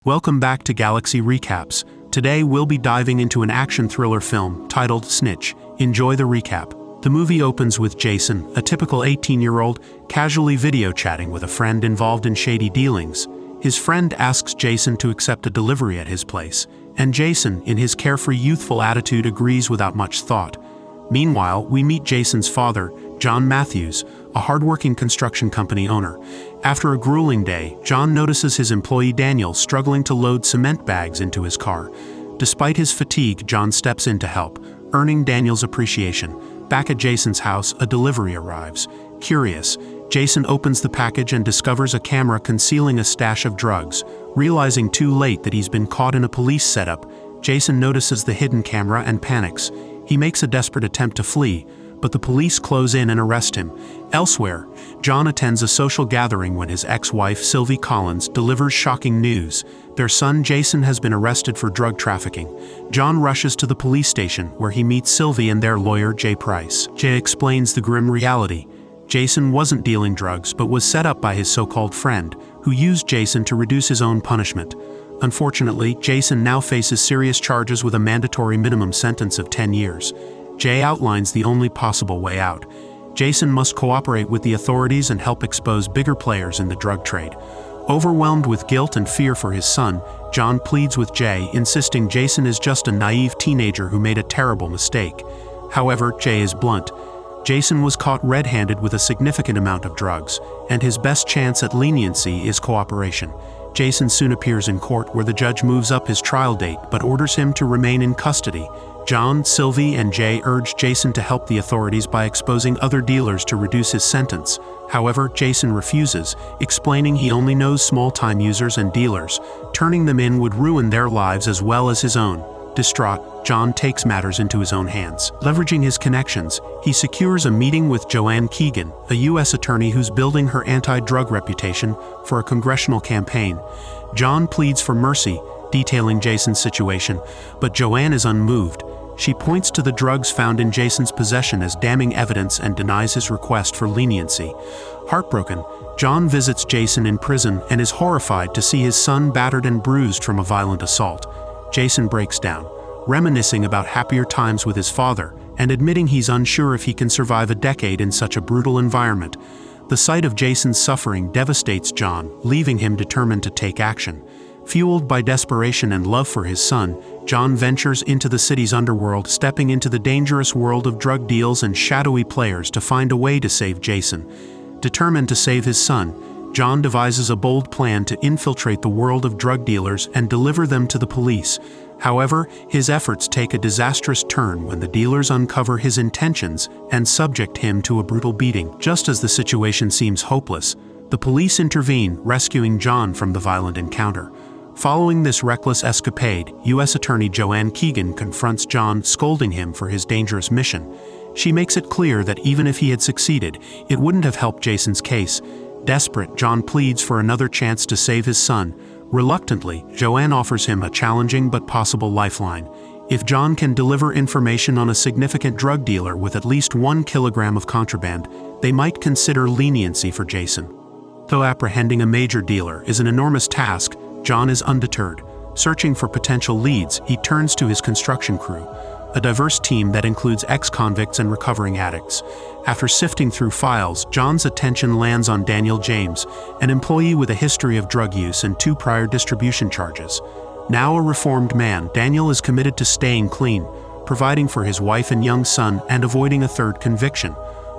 Welcome back to Galaxy Recaps. Today we'll be diving into an action thriller film titled Snitch. Enjoy the recap. The movie opens with Jason, a typical 18-year-old, casually video chatting with a friend involved in shady dealings. His friend asks Jason to accept a delivery at his place, and Jason, in his carefree youthful attitude, agrees without much thought. Meanwhile, we meet Jason's father, John Matthews, a hardworking construction company owner. After a grueling day, John notices his employee Daniel struggling to load cement bags into his car. Despite his fatigue, John steps in to help, earning Daniel's appreciation. Back at Jason's house, a delivery arrives. Curious, Jason opens the package and discovers a camera concealing a stash of drugs. Realizing too late that he's been caught in a police setup, Jason notices the hidden camera and panics. He makes a desperate attempt to flee, but the police close in and arrest him. Elsewhere, John attends a social gathering when his ex-wife Sylvie Collins delivers shocking news. Their son Jason has been arrested for drug trafficking. John rushes to the police station where he meets Sylvie and their lawyer Jay Price. Jay explains the grim reality. Jason wasn't dealing drugs but was set up by his so-called friend, who used Jason to reduce his own punishment. Unfortunately, Jason now faces serious charges with a mandatory minimum sentence of 10 years. Jay outlines the only possible way out. Jason must cooperate with the authorities and help expose bigger players in the drug trade. Overwhelmed with guilt and fear for his son, John pleads with Jay, insisting Jason is just a naive teenager who made a terrible mistake. However, Jay is blunt. Jason was caught red-handed with a significant amount of drugs, and his best chance at leniency is cooperation. Jason soon appears in court where the judge moves up his trial date but orders him to remain in custody. John, Sylvie, and Jay urge Jason to help the authorities by exposing other dealers to reduce his sentence. However, Jason refuses, explaining he only knows small-time users and dealers. Turning them in would ruin their lives as well as his own. Distraught, John takes matters into his own hands. Leveraging his connections, he secures a meeting with Joanne Keegan, a U.S. attorney who's building her anti-drug reputation for a congressional campaign. John pleads for mercy, detailing Jason's situation, but Joanne is unmoved. She points to the drugs found in Jason's possession as damning evidence and denies his request for leniency. Heartbroken, John visits Jason in prison and is horrified to see his son battered and bruised from a violent assault. Jason breaks down, reminiscing about happier times with his father and admitting he's unsure if he can survive a decade in such a brutal environment. The sight of Jason's suffering devastates John, leaving him determined to take action. Fueled by desperation and love for his son, John ventures into the city's underworld, stepping into the dangerous world of drug deals and shadowy players to find a way to save Jason. Determined to save his son, John devises a bold plan to infiltrate the world of drug dealers and deliver them to the police. However, his efforts take a disastrous turn when the dealers uncover his intentions and subject him to a brutal beating. Just as the situation seems hopeless, the police intervene, rescuing John from the violent encounter. Following this reckless escapade, U.S. Attorney Joanne Keegan confronts John, scolding him for his dangerous mission. She makes it clear that even if he had succeeded, it wouldn't have helped Jason's case. Desperate, John pleads for another chance to save his son. Reluctantly, Joanne offers him a challenging but possible lifeline. If John can deliver information on a significant drug dealer with at least 1 kilogram of contraband, they might consider leniency for Jason. Though apprehending a major dealer is an enormous task, John is undeterred. Searching for potential leads, he turns to his construction crew, a diverse team that includes ex-convicts and recovering addicts. After sifting through files, John's attention lands on Daniel James, an employee with a history of drug use and 2 prior distribution charges. Now a reformed man, Daniel is committed to staying clean, providing for his wife and young son and avoiding a third conviction.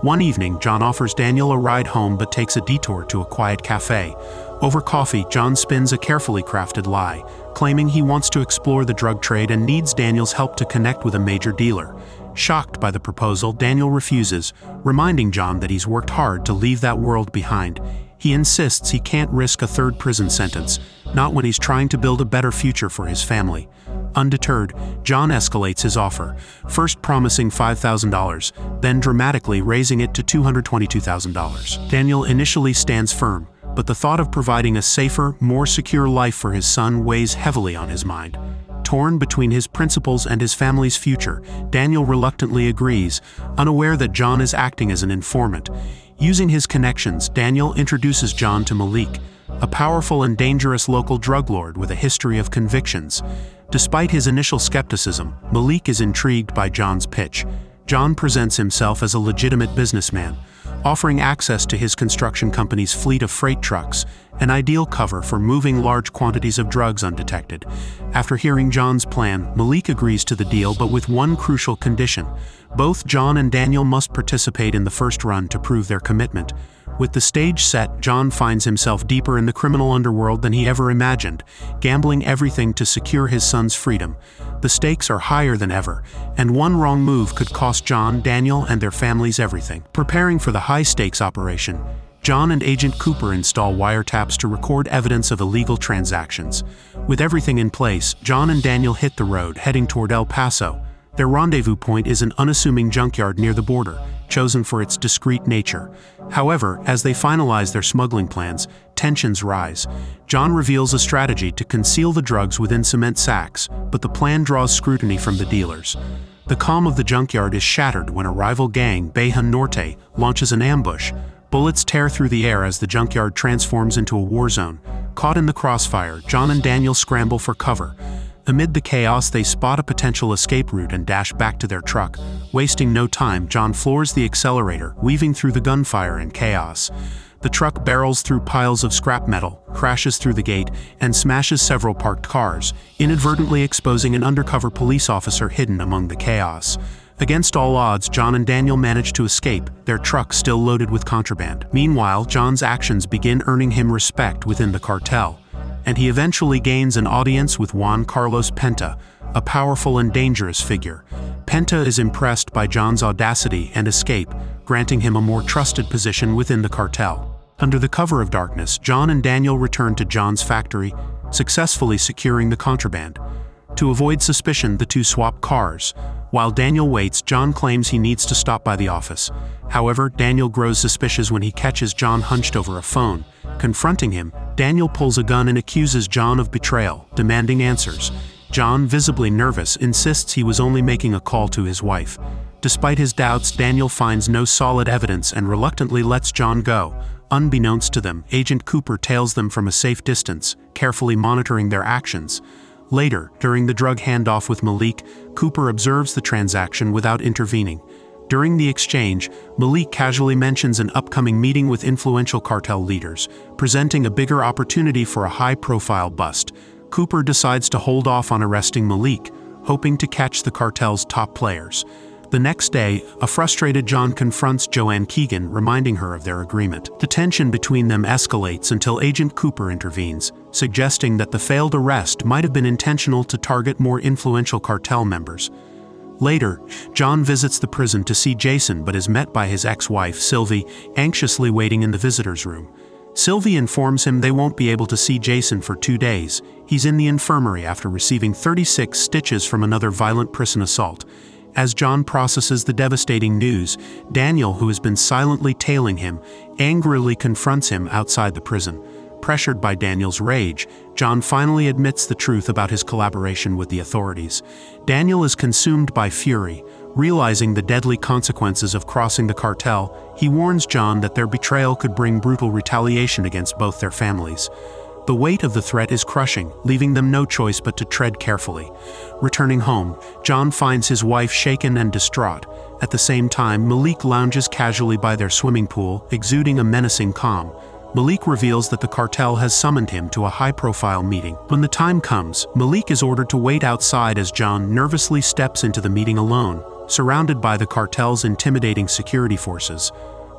One evening, John offers Daniel a ride home but takes a detour to a quiet cafe. Over coffee, John spins a carefully crafted lie, claiming he wants to explore the drug trade and needs Daniel's help to connect with a major dealer. Shocked by the proposal, Daniel refuses, reminding John that he's worked hard to leave that world behind. He insists he can't risk a third prison sentence, not when he's trying to build a better future for his family. Undeterred, John escalates his offer, first promising $5,000, then dramatically raising it to $222,000. Daniel initially stands firm, but the thought of providing a safer, more secure life for his son weighs heavily on his mind. Torn between his principles and his family's future, Daniel reluctantly agrees, unaware that John is acting as an informant. Using his connections, Daniel introduces John to Malik, a powerful and dangerous local drug lord with a history of convictions. Despite his initial skepticism, Malik is intrigued by John's pitch. John presents himself as a legitimate businessman, offering access to his construction company's fleet of freight trucks, an ideal cover for moving large quantities of drugs undetected. After hearing John's plan, Malik agrees to the deal, but with one crucial condition. Both John and Daniel must participate in the first run to prove their commitment. With the stage set, John finds himself deeper in the criminal underworld than he ever imagined, gambling everything to secure his son's freedom. The stakes are higher than ever, and one wrong move could cost John, Daniel, and their families everything. Preparing for the high-stakes operation, John and Agent Cooper install wiretaps to record evidence of illegal transactions. With everything in place, John and Daniel hit the road, heading toward El Paso. Their rendezvous point is an unassuming junkyard near the border, chosen for its discreet nature. However, as they finalize their smuggling plans, tensions rise. John reveals a strategy to conceal the drugs within cement sacks, but the plan draws scrutiny from the dealers. The calm of the junkyard is shattered when a rival gang, Baja Norte, launches an ambush. Bullets tear through the air as the junkyard transforms into a war zone. Caught in the crossfire, John and Daniel scramble for cover. Amid the chaos, they spot a potential escape route and dash back to their truck. Wasting no time, John floors the accelerator, weaving through the gunfire and chaos. The truck barrels through piles of scrap metal, crashes through the gate, and smashes several parked cars, inadvertently exposing an undercover police officer hidden among the chaos. Against all odds, John and Daniel manage to escape, their truck still loaded with contraband. Meanwhile, John's actions begin earning him respect within the cartel, and he eventually gains an audience with Juan Carlos Penta, a powerful and dangerous figure. Penta is impressed by John's audacity and escape, granting him a more trusted position within the cartel. Under the cover of darkness, John and Daniel return to John's factory, successfully securing the contraband. To avoid suspicion, the two swap cars. While Daniel waits, John claims he needs to stop by the office. However, Daniel grows suspicious when he catches John hunched over a phone. Confronting him, Daniel pulls a gun and accuses John of betrayal, demanding answers. John, visibly nervous, insists he was only making a call to his wife. Despite his doubts, Daniel finds no solid evidence and reluctantly lets John go. Unbeknownst to them, Agent Cooper tails them from a safe distance, carefully monitoring their actions. Later, during the drug handoff with Malik, Cooper observes the transaction without intervening. During the exchange, Malik casually mentions an upcoming meeting with influential cartel leaders, presenting a bigger opportunity for a high-profile bust. Cooper decides to hold off on arresting Malik, hoping to catch the cartel's top players. The next day, a frustrated John confronts Joanne Keegan, reminding her of their agreement. The tension between them escalates until Agent Cooper intervenes, suggesting that the failed arrest might have been intentional to target more influential cartel members. Later, John visits the prison to see Jason but is met by his ex-wife, Sylvie, anxiously waiting in the visitor's room. Sylvie informs him they won't be able to see Jason for 2 days. He's in the infirmary after receiving 36 stitches from another violent prison assault. As John processes the devastating news, Daniel, who has been silently tailing him, angrily confronts him outside the prison. Pressured by Daniel's rage, John finally admits the truth about his collaboration with the authorities. Daniel is consumed by fury. Realizing the deadly consequences of crossing the cartel, he warns John that their betrayal could bring brutal retaliation against both their families. The weight of the threat is crushing, leaving them no choice but to tread carefully. Returning home, John finds his wife shaken and distraught. At the same time, Malik lounges casually by their swimming pool, exuding a menacing calm. Malik reveals that the cartel has summoned him to a high-profile meeting. When the time comes, Malik is ordered to wait outside as John nervously steps into the meeting alone, surrounded by the cartel's intimidating security forces.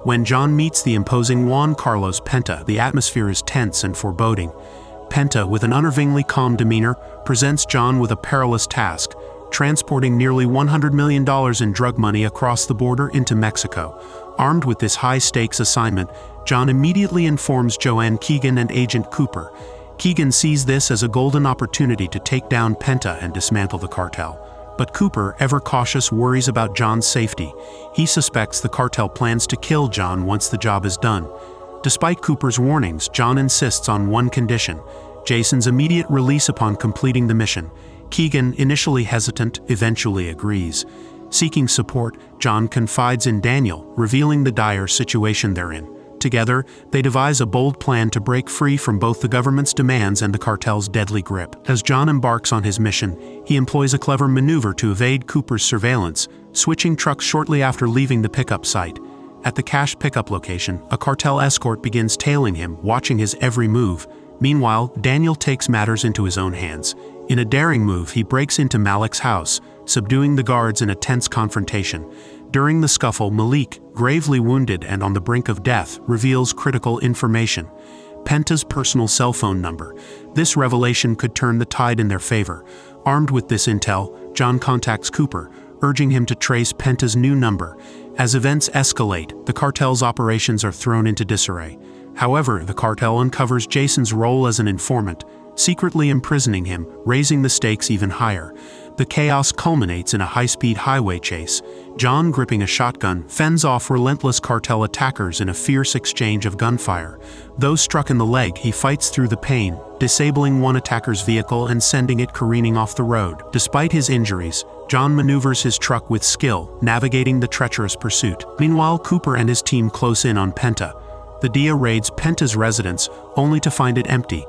When John meets the imposing Juan Carlos Penta, the atmosphere is tense and foreboding. Penta, with an unnervingly calm demeanor, presents John with a perilous task, transporting nearly $100 million in drug money across the border into Mexico. Armed with this high-stakes assignment, John immediately informs Joanne Keegan and Agent Cooper. Keegan sees this as a golden opportunity to take down Penta and dismantle the cartel. But Cooper, ever cautious, worries about John's safety. He suspects the cartel plans to kill John once the job is done. Despite Cooper's warnings, John insists on one condition: Jason's immediate release upon completing the mission. Keegan, initially hesitant, eventually agrees. Seeking support, John confides in Daniel, revealing the dire situation they're in. Together, they devise a bold plan to break free from both the government's demands and the cartel's deadly grip. As John embarks on his mission, he employs a clever maneuver to evade Cooper's surveillance, switching trucks shortly after leaving the pickup site. At the cash pickup location, a cartel escort begins tailing him, watching his every move. Meanwhile, Daniel takes matters into his own hands. In a daring move, he breaks into Malik's house, subduing the guards in a tense confrontation. During the scuffle, Malik, gravely wounded and on the brink of death, reveals critical information: Penta's personal cell phone number. This revelation could turn the tide in their favor. Armed with this intel, John contacts Cooper, urging him to trace Penta's new number. As events escalate, the cartel's operations are thrown into disarray. However, the cartel uncovers Jason's role as an informant, secretly imprisoning him, raising the stakes even higher. The chaos culminates in a high-speed highway chase. John, gripping a shotgun, fends off relentless cartel attackers in a fierce exchange of gunfire. Though struck in the leg, he fights through the pain, disabling one attacker's vehicle and sending it careening off the road. Despite his injuries, John maneuvers his truck with skill, navigating the treacherous pursuit. Meanwhile, Cooper and his team close in on Penta. The DEA raids Penta's residence, only to find it empty.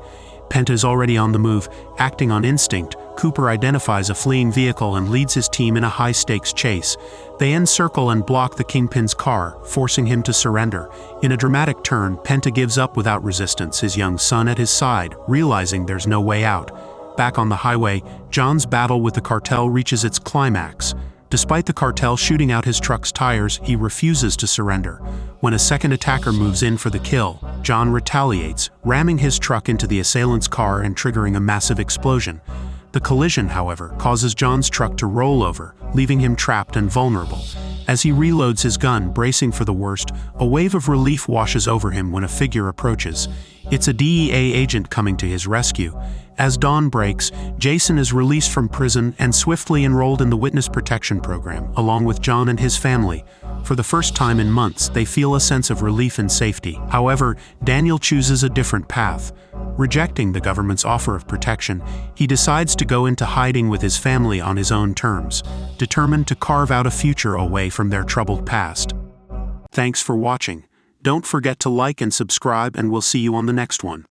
Penta is already on the move. Acting on instinct, Cooper identifies a fleeing vehicle and leads his team in a high-stakes chase. They encircle and block the Kingpin's car, forcing him to surrender. In a dramatic turn, Penta gives up without resistance, his young son at his side, realizing there's no way out. Back on the highway, John's battle with the cartel reaches its climax. Despite the cartel shooting out his truck's tires, he refuses to surrender. When a second attacker moves in for the kill, John retaliates, ramming his truck into the assailant's car and triggering a massive explosion. The collision, however, causes John's truck to roll over, leaving him trapped and vulnerable. As he reloads his gun, bracing for the worst, a wave of relief washes over him when a figure approaches. It's a DEA agent coming to his rescue. As dawn breaks, Jason is released from prison and swiftly enrolled in the Witness Protection Program, along with John and his family. For the first time in months, they feel a sense of relief and safety. However, Daniel chooses a different path. Rejecting the government's offer of protection, he decides to go into hiding with his family on his own terms, determined to carve out a future away from their troubled past. Thanks for watching. Don't forget to like and subscribe, and we'll see you on the next one.